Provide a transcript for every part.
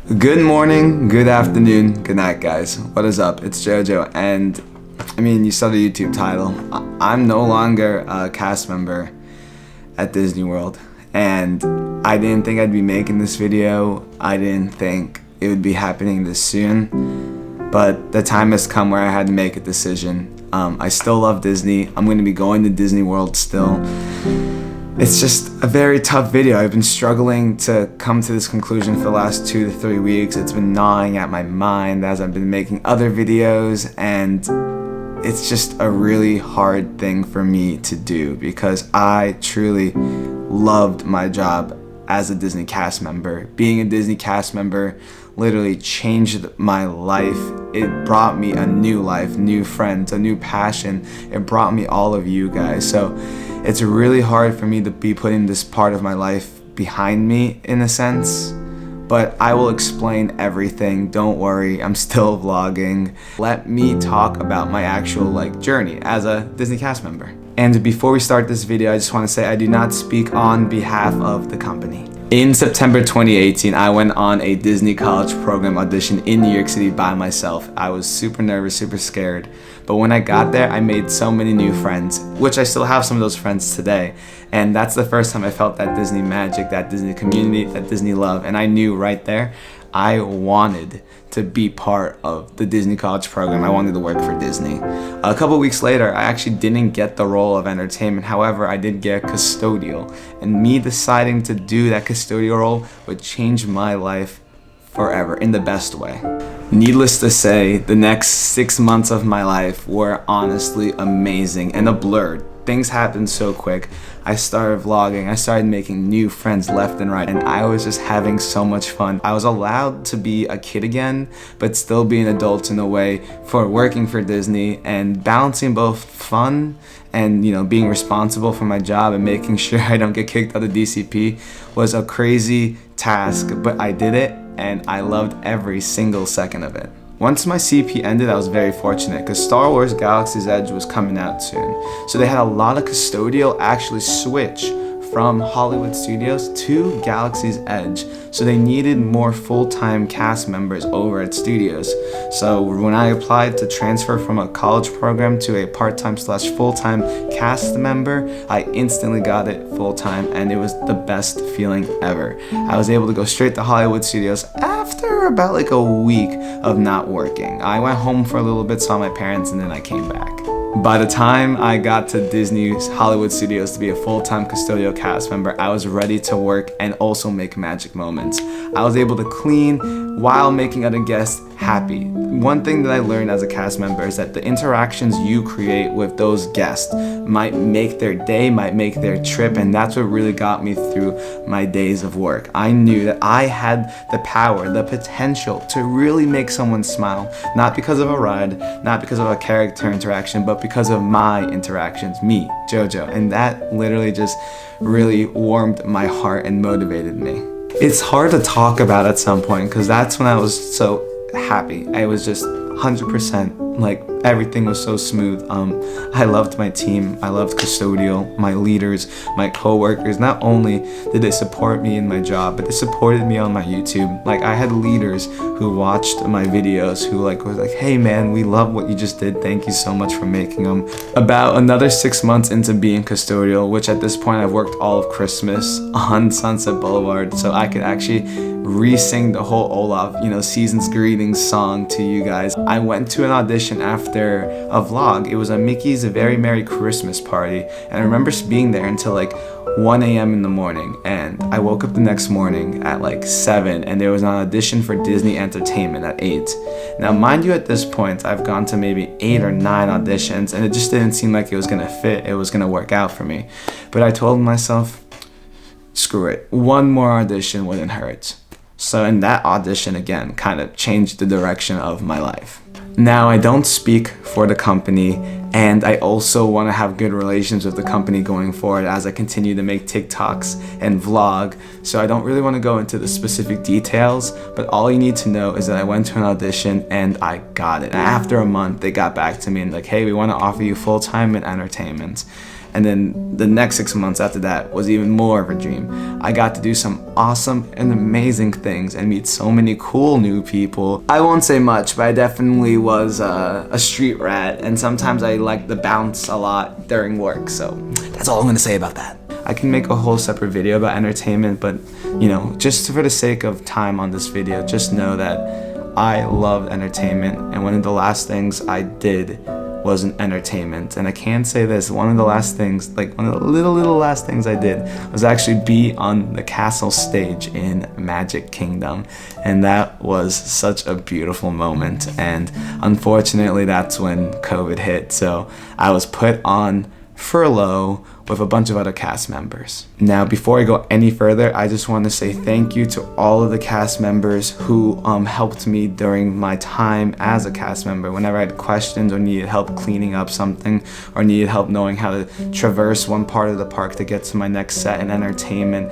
Good morning, good afternoon, good night, guys. What is up? It's JoJo, and you saw the YouTube title. I'm no longer a cast member at Disney World, and I didn't think I'd be making this video. I didn't think it would be happening this soon, but the time has come where I had to make a decision. I still love Disney. I'm going to be going to Disney World still. It's just a very tough video. I've been struggling to come to this conclusion for the last 2 to 3 weeks. It's been gnawing at my mind as I've been making other videos, and it's just a really hard thing for me to do because I truly loved my job as a Disney cast member. Being a Disney cast member literally changed my life. It brought me a new life, new friends, a new passion. It brought me all of you guys. So it's really hard for me to be putting this part of my life behind me in a sense, but I will explain everything. Don't worry, I'm still vlogging. Let me talk about my actual journey as a Disney cast member. And before we start this video, I just want to say I do not speak on behalf of the company. In September 2018, I went on a Disney college program audition in New York City by myself. I was super nervous, super scared. But when I got there, I made so many new friends, which I still have some of those friends today. And that's the first time I felt that Disney magic, that Disney community, that Disney love. And I knew right there, I wanted to be part of the Disney college program. I wanted to work for Disney. A couple weeks later, I actually didn't get the role of entertainment. However, I did get custodial. And me deciding to do that custodial role would change my life forever in the best way. Needless to say, the next 6 months of my life were honestly amazing and a blur. Things happened so quick. I started vlogging, I started making new friends left and right, and I was just having so much fun. I was allowed to be a kid again, but still be an adult in a way for working for Disney and balancing both fun and being responsible for my job and making sure I don't get kicked out of DCP was a crazy task, but I did it and I loved every single second of it. Once my CP ended, I was very fortunate because Star Wars Galaxy's Edge was coming out soon. So they had a lot of custodial actually switch from Hollywood Studios to Galaxy's Edge. So they needed more full-time cast members over at studios. So when I applied to transfer from a college program to a part-time / full-time cast member, I instantly got it full-time, and it was the best feeling ever. I was able to go straight to Hollywood Studios after about a week of not working. I went home for a little bit, saw my parents, and then I came back. By the time I got to Disney's Hollywood Studios to be a full-time custodial cast member, I was ready to work and also make magic moments. I was able to clean while making other guests happy. One thing that I learned as a cast member is that the interactions you create with those guests might make their day, might make their trip, and that's what really got me through my days of work. I knew that I had the power, the potential to really make someone smile, not because of a ride, not because of a character interaction, but because of my interactions, me, JoJo, and that literally just really warmed my heart and motivated me. It's hard to talk about at some point because that's when I was so happy. I was just 100%, everything was so smooth. I loved my team, I loved custodial, my leaders, my co-workers. Not only did they support me in my job, but they supported me on my YouTube. I had leaders who watched my videos who was like, hey man, we love what you just did, thank you so much for making them. About another 6 months into being custodial, which at this point I've worked all of Christmas on Sunset Boulevard, so I could actually re-sing the whole Olaf, season's greetings song to you guys. I went to an audition after a vlog. It was a Mickey's Very Merry Christmas party, and I remember being there until 1 a.m. in the morning, and I woke up the next morning at 7, and there was an audition for Disney Entertainment at 8. Now mind you, at this point I've gone to maybe 8 or 9 auditions, and it just didn't seem like it was gonna fit, it was gonna work out for me. But I told myself, screw it, one more audition wouldn't hurt. So in that audition again kind of changed the direction of my life. Now, I don't speak for the company, and I also want to have good relations with the company going forward as I continue to make TikToks and vlog, so I don't really want to go into the specific details, but all you need to know is that I went to an audition and I got it. And after a month, they got back to me and hey, we want to offer you full-time in entertainment. And then the next 6 months after that was even more of a dream. I got to do some awesome and amazing things and meet so many cool new people. I won't say much, but I definitely was a street rat, and sometimes I liked to bounce a lot during work, so that's all I'm gonna say about that. I can make a whole separate video about entertainment, but just for the sake of time on this video, just know that I loved entertainment, and one of the last things I did was an entertainment. And I can say this, one of the last things, like one of the little last things I did was actually be on the castle stage in Magic Kingdom, and that was such a beautiful moment. And unfortunately that's when COVID hit, so I was put on furlough with a bunch of other cast members. Now, before I go any further, I just want to say thank you to all of the cast members who helped me during my time as a cast member. Whenever I had questions or needed help cleaning up something or needed help knowing how to traverse one part of the park to get to my next set in entertainment,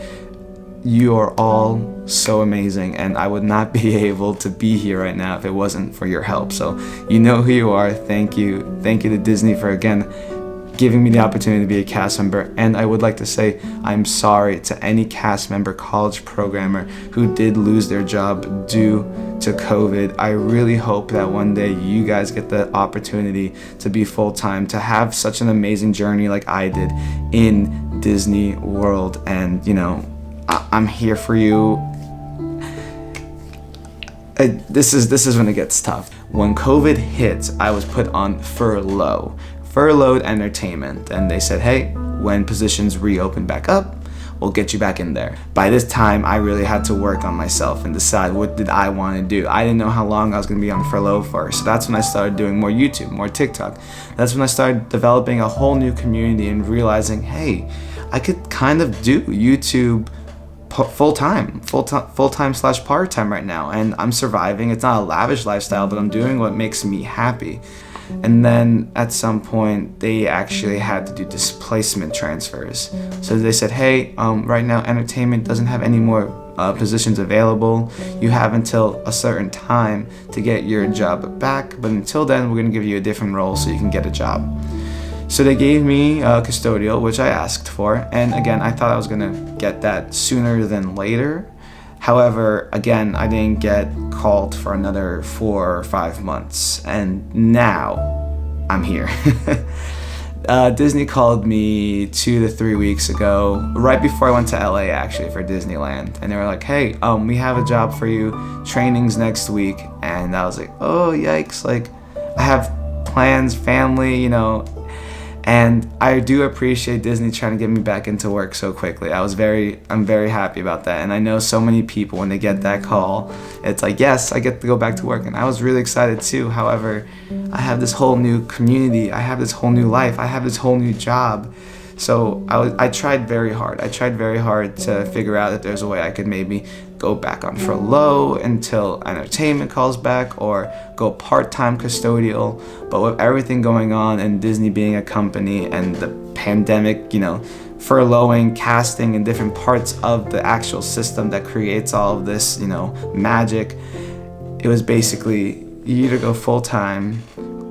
you are all so amazing, and I would not be able to be here right now if it wasn't for your help. So you know who you are. Thank you. Thank you to Disney for again giving me the opportunity to be a cast member. And I would like to say I'm sorry to any cast member, college programmer who did lose their job due to COVID. I really hope that one day you guys get the opportunity to be full-time, to have such an amazing journey like I did in Disney World. And I'm here for you. This is when it gets tough. When COVID hit, I was put on furloughed entertainment, and they said, hey, when positions reopen back up, we'll get you back in there. By this time, I really had to work on myself and decide what did I want to do. I didn't know how long I was going to be on furlough for, so that's when I started doing more YouTube, more TikTok. That's when I started developing a whole new community and realizing, hey, I could kind of do YouTube full-time / part-time right now, and I'm surviving. It's not a lavish lifestyle, but I'm doing what makes me happy. And then at some point they actually had to do displacement transfers. So they said, hey, right now entertainment doesn't have any more positions available. You have until a certain time to get your job back, but until then we're going to give you a different role so you can get a job. So they gave me custodial, which I asked for, and again I thought I was going to get that sooner than later. However, again, I didn't get called for another 4 or 5 months, and now I'm here. Disney called me 2 to 3 weeks ago, right before I went to LA actually for Disneyland, and they were like, hey, we have a job for you, training's next week. And I was like, oh yikes, like I have plans, family, and I do appreciate Disney trying to get me back into work so quickly. I'm very happy about that. And I know so many people, when they get that call, it's like, yes, I get to go back to work. And I was really excited too. However, I have this whole new community. I have this whole new life. I have this whole new job. So I tried very hard. I tried very hard to figure out if there's a way I could maybe go back on furlough until entertainment calls back, or go part-time custodial. But with everything going on and Disney being a company and the pandemic, furloughing, casting in different parts of the actual system that creates all of this, magic, it was basically you either go full-time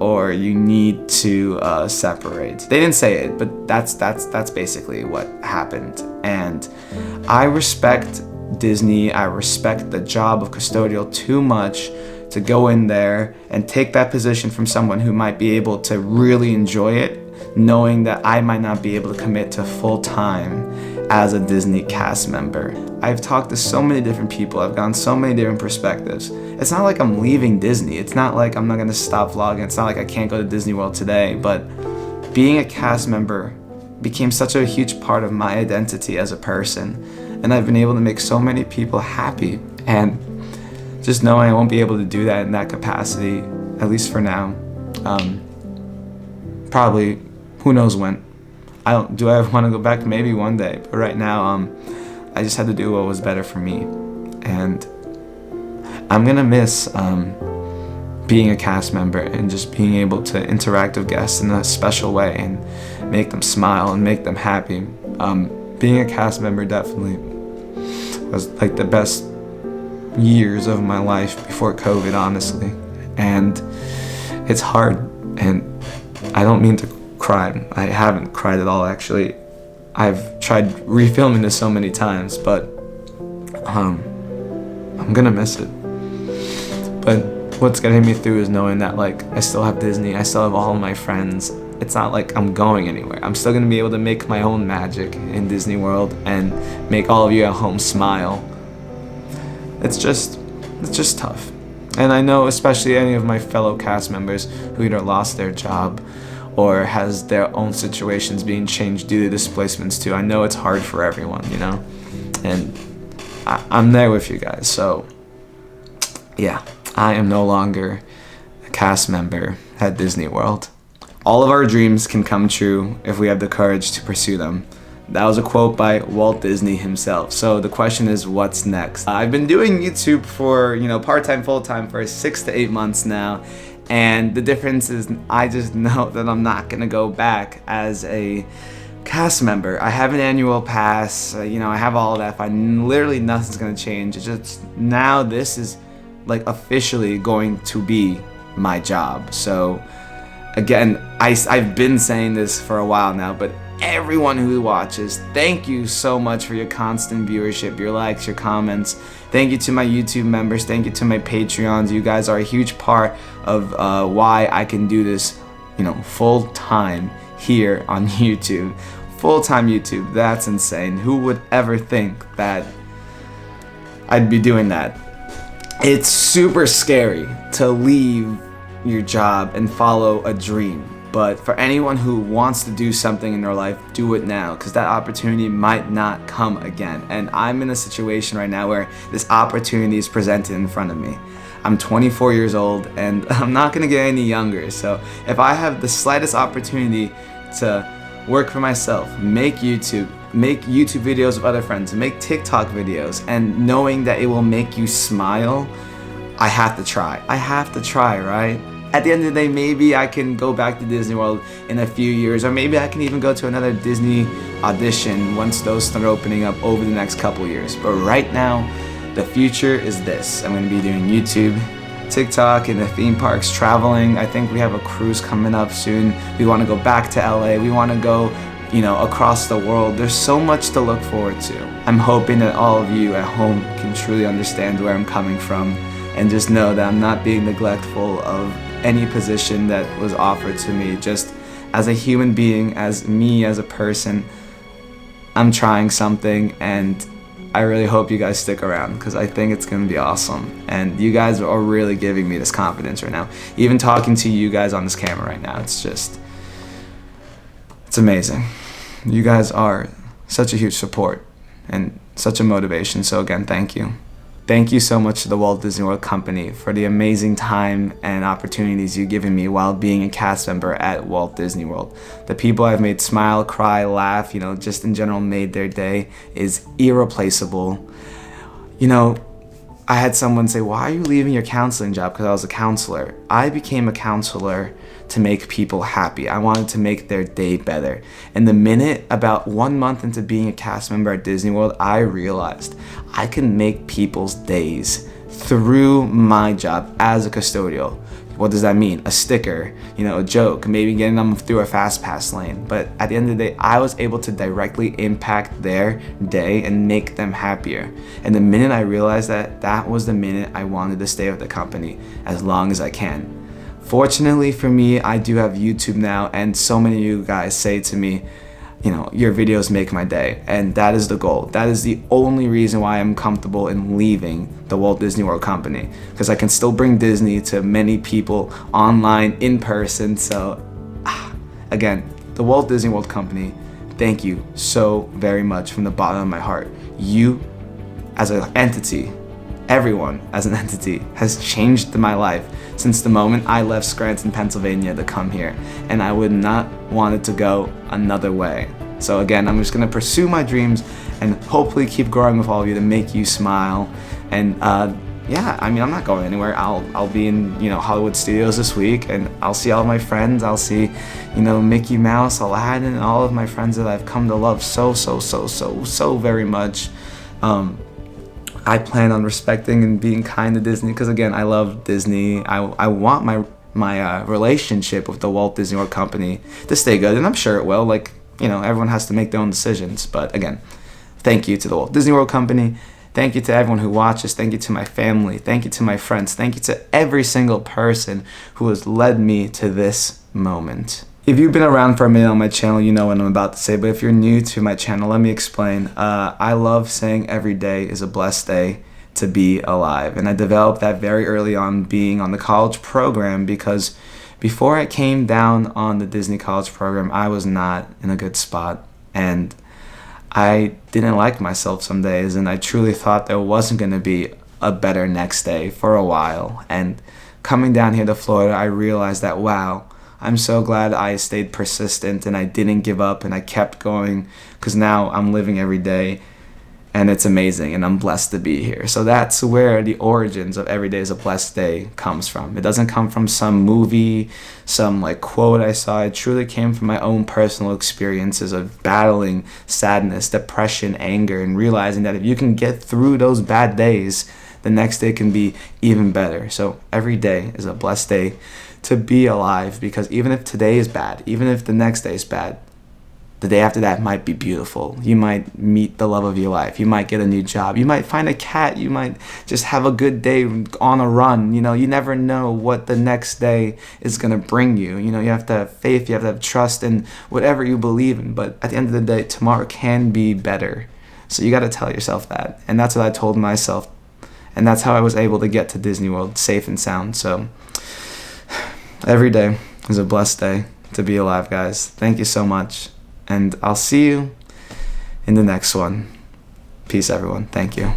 or you need to separate. They didn't say it, but that's basically what happened. And I respect Disney, I respect the job of custodial too much to go in there and take that position from someone who might be able to really enjoy it, knowing that I might not be able to commit to full-time as a Disney cast member. I've talked to so many different people, I've gotten so many different perspectives. It's not like I'm leaving Disney, it's not like I'm not gonna stop vlogging, it's not like I can't go to Disney World today, but being a cast member became such a huge part of my identity as a person, and I've been able to make so many people happy, and just knowing I won't be able to do that in that capacity, at least for now, probably, who knows when. Do I want to go back? Maybe one day, but right now, I just had to do what was better for me, and I'm gonna miss being a cast member and just being able to interact with guests in a special way and make them smile and make them happy. Being a cast member definitely was like the best years of my life before COVID, honestly, and it's hard, and I don't mean to cried. I haven't cried at all, actually. I've tried refilming this so many times, but I'm gonna miss it. But what's getting me through is knowing that, like, I still have Disney, I still have all of my friends. It's not like I'm going anywhere. I'm still gonna be able to make my own magic in Disney World and make all of you at home smile. It's just tough. And I know especially any of my fellow cast members who either lost their job or has their own situations being changed due to displacements too. I know it's hard for everyone, you know? And I'm there with you guys. So yeah, I am no longer a cast member at Disney World. All of our dreams can come true if we have the courage to pursue them. That was a quote by Walt Disney himself. So the question is, what's next? I've been doing YouTube for, part-time, full-time for 6 to 8 months now. And the difference is I just know that I'm not gonna go back as a cast member. I have an annual pass, I have all of that. Literally nothing's gonna change. It's just now this is like officially going to be my job. So again, I've been saying this for a while now, but everyone who watches, thank you so much for your constant viewership, your likes, your comments. Thank you to my YouTube members. Thank you to my Patreons. You guys are a huge part of why I can do this, full time here on YouTube. Full-time YouTube. That's insane. Who would ever think that I'd be doing that? It's super scary to leave your job and follow a dream. But for anyone who wants to do something in their life, do it now, because that opportunity might not come again. And I'm in a situation right now where this opportunity is presented in front of me. I'm 24 years old and I'm not gonna get any younger. So if I have the slightest opportunity to work for myself, make YouTube videos with other friends, make TikTok videos, and knowing that it will make you smile, I have to try. Right? At the end of the day, maybe I can go back to Disney World in a few years, or maybe I can even go to another Disney audition once those start opening up over the next couple years. But right now, the future is this. I'm going to be doing YouTube, TikTok, in the theme parks, traveling. I think we have a cruise coming up soon. We want to go back to LA. We want to go, across the world. There's so much to look forward to. I'm hoping that all of you at home can truly understand where I'm coming from and just know that I'm not being neglectful of any position that was offered to me. Just as a human being, as me as a person, I'm trying something, and I really hope you guys stick around because I think it's gonna be awesome. And you guys are really giving me this confidence right now. Even talking to you guys on this camera right now, it's amazing. You guys are such a huge support and such a motivation. So again, thank you. Thank you so much to the Walt Disney World Company for the amazing time and opportunities you've given me while being a cast member at Walt Disney World. The people I've made smile, cry, laugh, just in general made their day is irreplaceable. I had someone say, why are you leaving your counseling job? Because I was a counselor. I became a counselor to make people happy. I wanted to make their day better. And the minute, about 1 month into being a cast member at Disney World, I realized I can make people's days through my job as a custodial. What does that mean? A sticker, a joke, maybe getting them through a fast pass lane. But at the end of the day, I was able to directly impact their day and make them happier. And the minute I realized that, that was the minute I wanted to stay with the company as long as I can. Fortunately for me, I do have YouTube now, and so many of you guys say to me, your videos make my day, and that is the goal. That is the only reason why I'm comfortable in leaving the Walt Disney World Company, because I can still bring Disney to many people online, in person. So again, the Walt Disney World Company, thank you so very much from the bottom of my heart. You as an entity, everyone as an entity, has changed my life since the moment I left Scranton, Pennsylvania to come here, and I would not want it to go another way. So again, I'm just gonna pursue my dreams and hopefully keep growing with all of you to make you smile. And I'm not going anywhere. I'll be in Hollywood Studios this week, and I'll see all my friends. I'll see Mickey Mouse, Aladdin, and all of my friends that I've come to love so very much. I plan on respecting and being kind to Disney because, again, I love Disney. I want my my relationship with the Walt Disney World Company to stay good, and I'm sure it will. Like, everyone has to make their own decisions. But again, thank you to the Walt Disney World Company. Thank you to everyone who watches. Thank you to my family. Thank you to my friends. Thank you to every single person who has led me to this moment. If you've been around for a minute on my channel, you know what I'm about to say. But if you're new to my channel, let me explain. I love saying every day is a blessed day to be alive. And I developed that very early on, being on the college program, because before I came down on the Disney college program, I was not in a good spot. And I didn't like myself some days, and I truly thought there wasn't going to be a better next day for a while. And coming down here to Florida, I realized that, wow, I'm so glad I stayed persistent and I didn't give up and I kept going, because now I'm living every day and it's amazing and I'm blessed to be here. So that's where the origins of Every Day is a Blessed Day comes from. It doesn't come from some movie, some quote I saw. It truly came from my own personal experiences of battling sadness, depression, anger, and realizing that if you can get through those bad days, the next day can be even better. So every day is a blessed day to be alive, because even if today is bad, even if the next day is bad, the day after that might be beautiful. You might meet the love of your life. You might get a new job. You might find a cat. You might just have a good day on a run. You never know what the next day is going to bring you. You have to have faith. You have to have trust in whatever you believe in. But at the end of the day, tomorrow can be better. So you got to tell yourself that. And that's what I told myself. And that's how I was able to get to Disney World safe and sound. So every day is a blessed day to be alive, guys. Thank you so much. And I'll see you in the next one. Peace, everyone. Thank you.